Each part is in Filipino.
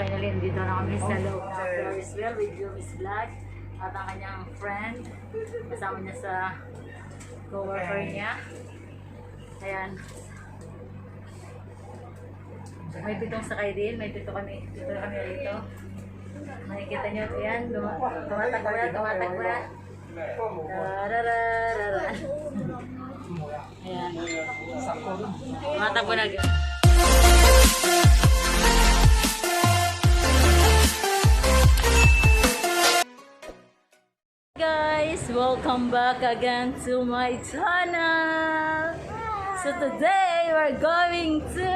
finally, nandito na kami sa loob ng Ferris wheel with Jumis Vlog at ang kanyang friend. Kasama niya sa co-worker niya. Ayan. May pitong sakay din. May pito kami rito. Makikita niyo, ayan. Tumatagwa. Tarararara. Ayan. Tumatagwa na. Guys, welcome back again to my channel. So today we're going to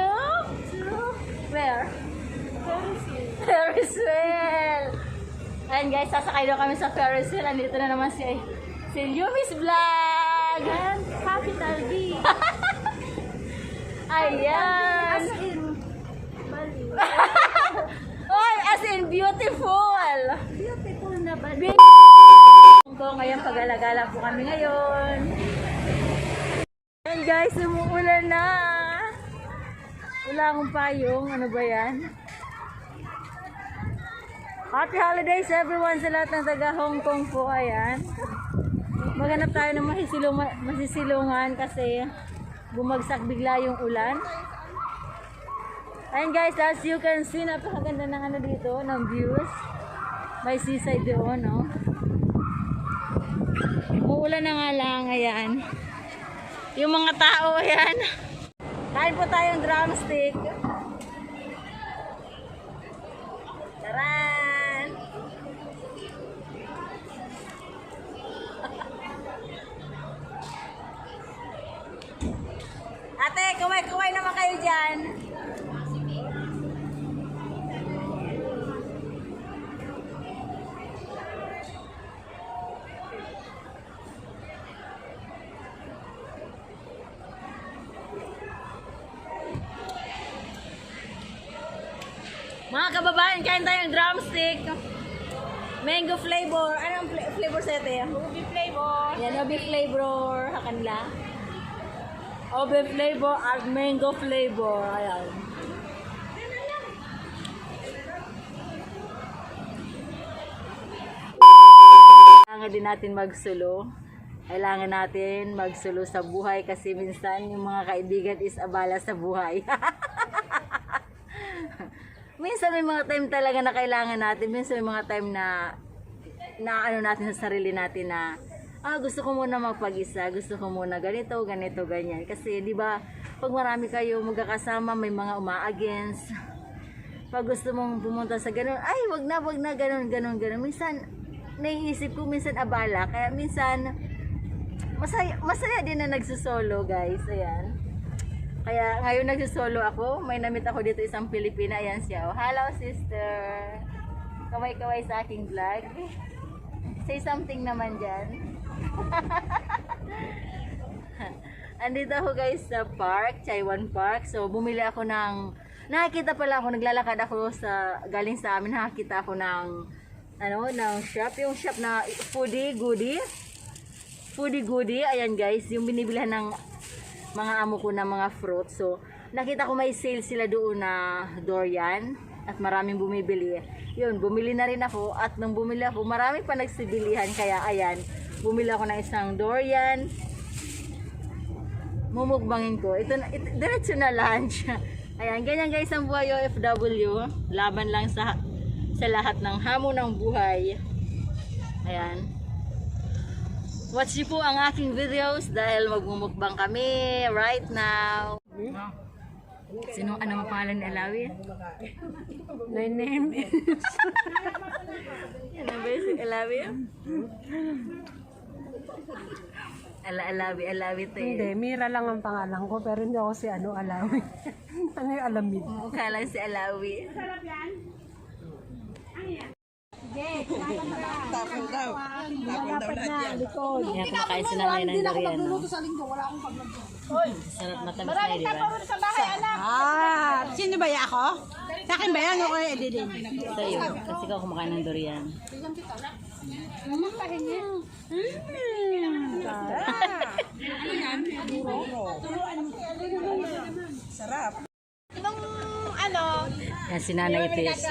where? Ferris wheel. And guys, sasakay daw kami sa Ferris wheel. Andito na naman si Jumis Vlog. And Capital D. Ayan. As in Bali. Oh, as in beautiful. Beautiful na Bali. Ngayon, pag-alagala po kami ngayon. And guys, umuulan na. Wala akong payong. Ano ba yan? Happy holidays everyone sa lahat ng taga Hong Kong po. Ayan. Maghanap tayo ng masisilungan kasi bumagsak bigla yung ulan. Ayan guys, as you can see, napakaganda ng ano dito, ng views. May seaside doon, no? Umuulan na nga lang, ayan. Yung mga tao, ayan. Kain po tayong drumstick. Taran! Ate, kaway-kaway naman kayo dyan. Mga kababayan, kain tayong drumstick. Mango flavor. Anong flavor sa ito? Ubi flavor. Yan, ubi flavor. Hakanla. Ubi flavor at mango flavor. Ayan. Kailangan din natin magsulo. Kailangan natin magsulo sa buhay kasi minsan yung mga kaibigan is abala sa buhay. Minsan may mga time talaga na kailangan natin. Minsan may mga time na ano natin sa sarili natin na gusto ko muna magpag-isa, gusto ko muna ganito, ganyan. Kasi 'di ba, pag marami kayo magkakasama, may mga uma-against. Pag gusto mong pumunta sa ganun, ay wag na ganun. Minsan naiisip ko minsan abala, kaya minsan masaya din na nagsusolo, guys. Ayan. Kaya ngayon nagsisolo ako, may namit ako dito isang Pilipina, ayan siya. Oh, hello sister. Kaway-kaway sa aking vlog. Say something naman dyan. Andito ako guys sa park, Chaiwan Park. So bumili ako ng, nakakita pala ako, naglalakad ako galing sa amin, nakakita ako ng ng shop, yung shop na Foodie Goodie. Ayan guys, yung binibilihan ng mga amo ko na mga fruit. So nakita ko may sale sila doon na durian at maraming bumibili. Yun, bumili na rin ako at nung bumili ako, marami pa nagsibilihan, kaya ayan, bumili ako ng isang durian. Mumukbangin ko. Ito diretso na lunch. Ayan, ganyan guys ang buhay OFW. Laban lang sa lahat ng hamon ng buhay. Ayan. Watch niyo po ang aking videos dahil magmumukbang kami right now. Sino, ano ang pangalan ni Alawi? My name is... Ano ba yung si Alawi? Alawi to yun. Hindi, Mira lang ang pangalan ko, pero hindi ako si Alawi. Ano yung Alamid? Mukha lang si Alawi. Tapon daw lahat yan. Kaya kumakain sila ngayon ng durian. Sarap na tamis na, di ba? Sino ba yan ako? Sa akin ba yan o kay Edilin? Sa'yo, kasi ikaw kumakain ng durian. Sarap. Nung Yan si Nanay Tess.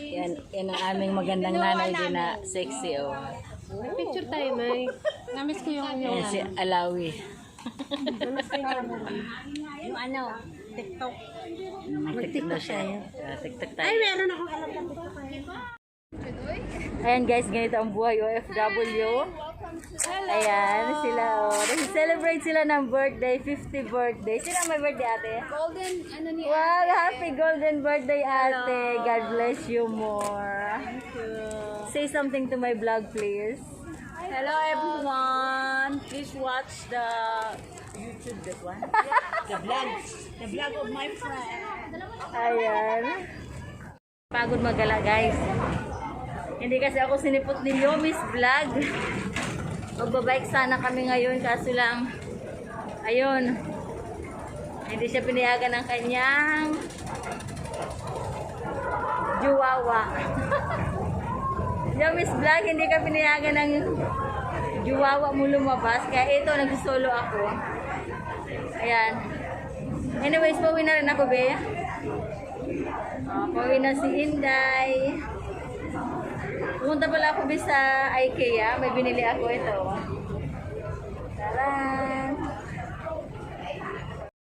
Yan ang aming magandang nanay din na sexy. Oh. Picture tayo, May. Namiss ko yung Yan si Alawi. Yung ano, TikTok. Mag-tiktok na siya. TikTok tayo. Meron akong alam na TikTok. Ayan guys, ganito ang buhay OFW. Ayan sila. Oh. Celebrate sila ng birthday, 50th birthday. Sino ang may birthday, ate? Golden, ano ni Wow, happy golden birthday, ate. God bless you more. Say something to my vlog, please. Hello everyone! Please watch the YouTube, that one. The vlog of my friend. Ayan. Pagod magala, guys. Hindi kasi ako sinipot ni Yomi's vlog. Magbabike sana kami ngayon, kaso lang, ayun, hindi siya pinayagan ng kanyang juwawa. Yomi's vlog, hindi ka pinayagan ng juwawa mo lumabas, kaya ito, nagsisolo ako. Ayan. Anyways, pauwi na rin ako, be. Pauwi na si Inday. Pumunta pala ako sa IKEA. May binili ako ito. Taran!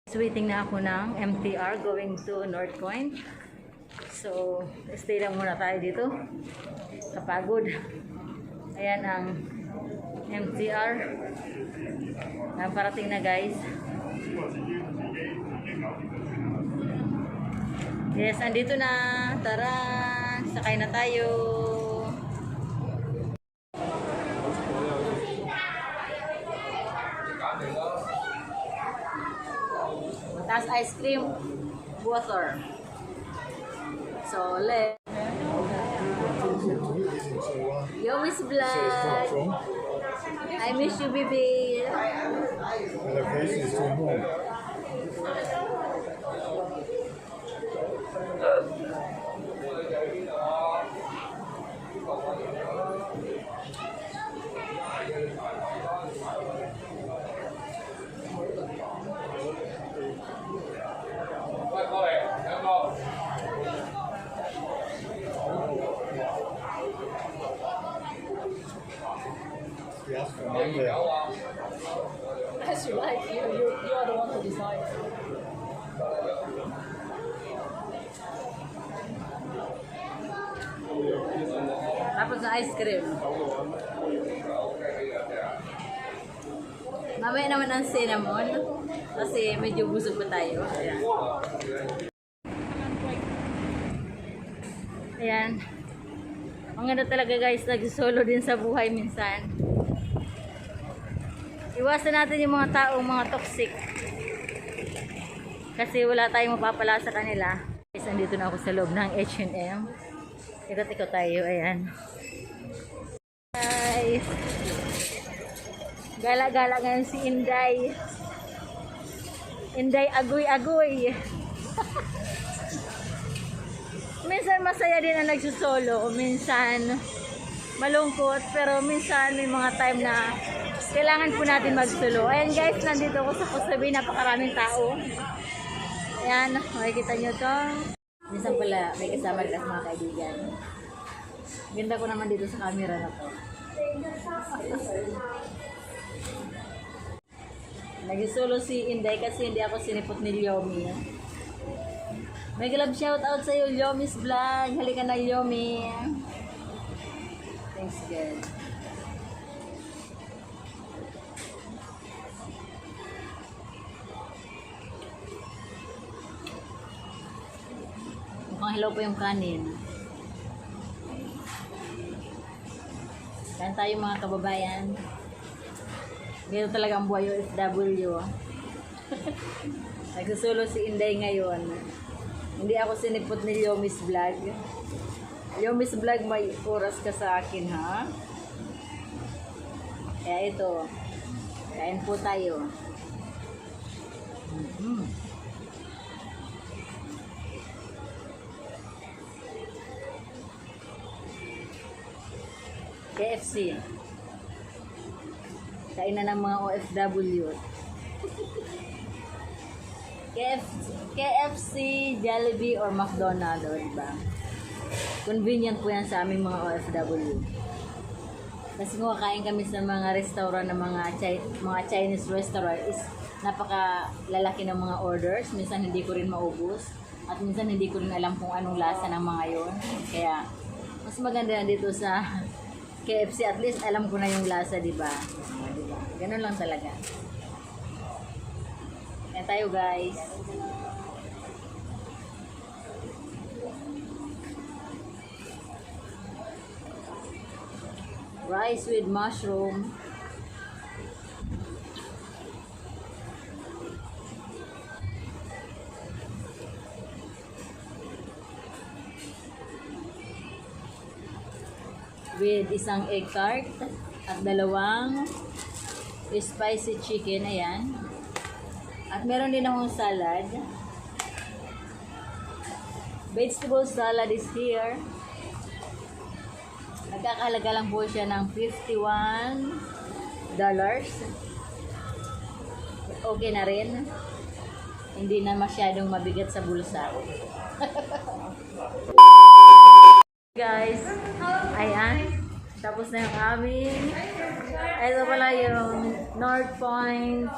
So, waiting na ako ng MTR going to North Point. So, stay lang muna tayo dito. Kapagod. Ayan ang MTR. Parating na, guys. Yes, andito na. Tara! Sakay na tayo. Tapos ice cream, water. So, Yo, Miss Black. I miss you, baby. The face is too home. Yes, from Monday. That's right. You are the one who decides. Tapos na ice cream. Mamaya naman ang cinnamon. Kasi medyo busog pa tayo. Ayan. Ayan. Ang ganda talaga, guys. Nagsolo din sa buhay minsan. Iwasan natin yung mga taong mga toxic. Kasi wala tayong mapapala sa kanila. Guys, andito na ako sa loob ng H&M. Ikot-ikot tayo. Ayan. Guys. Gala-gala ngayon si Inday. Inday agoy-agoy. Minsan masaya din ang nagsusolo. Minsan malungkot. Pero minsan may mga time na kailangan po natin magsulo. Ayan guys, nandito ako sa Kusabi. Napakaraming tao. Ayan, makikita nyo to. Minsan pala may kasama rin mga kaibigan. Ganda ko naman dito sa camera na to. Nagsulo si Inday kasi hindi ako sinipot ni Yomi. May glove shout out sa iyo, Yomi's Vlog. Halika na, Yomi. Thanks, God. Mukhang hilaw pa yung kanin. Kain tayo mga kababayan. Ganito talaga ang buhay OFW. Nagsusulo si Inday ngayon. Hindi ako sinipot ni Yomi's Vlog. Yomi's Vlog, may oras ka sa akin, ha? Kaya ito, kain po tayo. KFC. Kain na ng mga OFW. KFC. KFC, Jollibee, or McDonald's, o diba? Convenient po yan sa aming mga OFW. Kasi kung kakain kami sa mga restaurant ng mga Chinese restaurant is napaka lalaki ng mga orders. Minsan hindi ko rin maubos. At minsan hindi ko rin alam kung anong lasa ng mga yon. Kaya mas maganda na dito sa KFC. At least alam ko na yung lasa, diba? Diba? Ganun lang talaga. Kaya tayo guys. Rice with mushroom. With isang egg tart at dalawang spicy chicken, ayan. At meron din akong salad. Vegetable salad is here. Nagkakahalaga lang po siya ng $51. Okay na rin. Hindi na masyadong mabigat sa bulsa. Guys, ayan. Tapos na yung aming. Ito pala yung North Point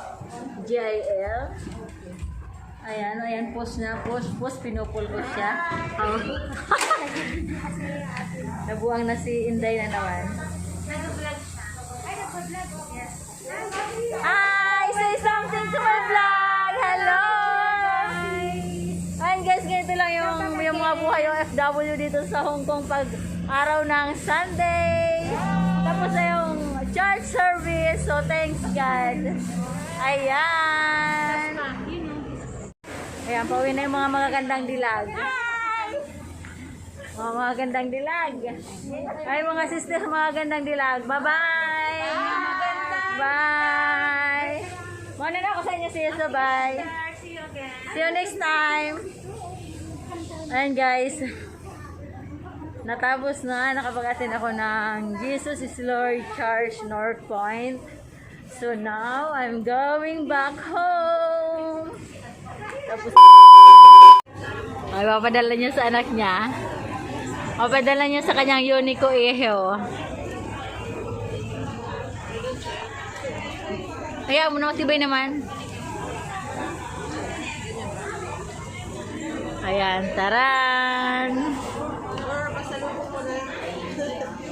GIL. Ayan, ayan, post na, post, pinupul ko siya. Oh. Nabuang na si Inday na naman. Hi! Say something to my vlog! Hello! Ayan guys, ganito lang yung mga buhay OFW dito sa Hong Kong pag araw ng Sunday. Tapos na yung church service. So, thanks God. Ayan. Ayan, pauwi na yung mga magagandang dilag. Mga magagandang dilag. Ay, mga sister, magagandang dilag. Bye-bye! Bye! Muna na ako sa inyo, sis. Bye! See you next time! Ayan, guys. Natapos na. Nakapag-attend ako ng Jesus is Lord Church North Point. So now, I'm going back home. Tapos, ay, papadala niya sa anak niya. Papadala niya sa kanyang Unico Eho. Kaya mo na matibay naman. Ayan, taran.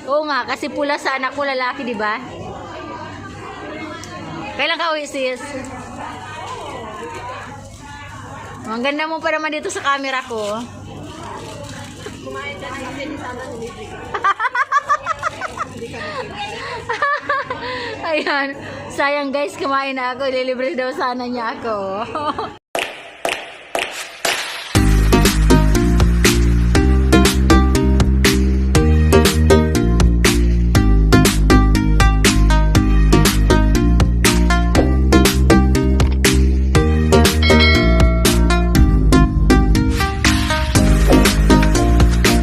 Oo nga, kasi pula sa anak ko lalaki, di ba? Kailan ka uwi, sis? Ang ganda mo pa naman dito sa camera ko. Kumain ka na kasi di sana nilibre. Ayan. Sayang guys, kumain na ako. Ililibre daw sana niya ako.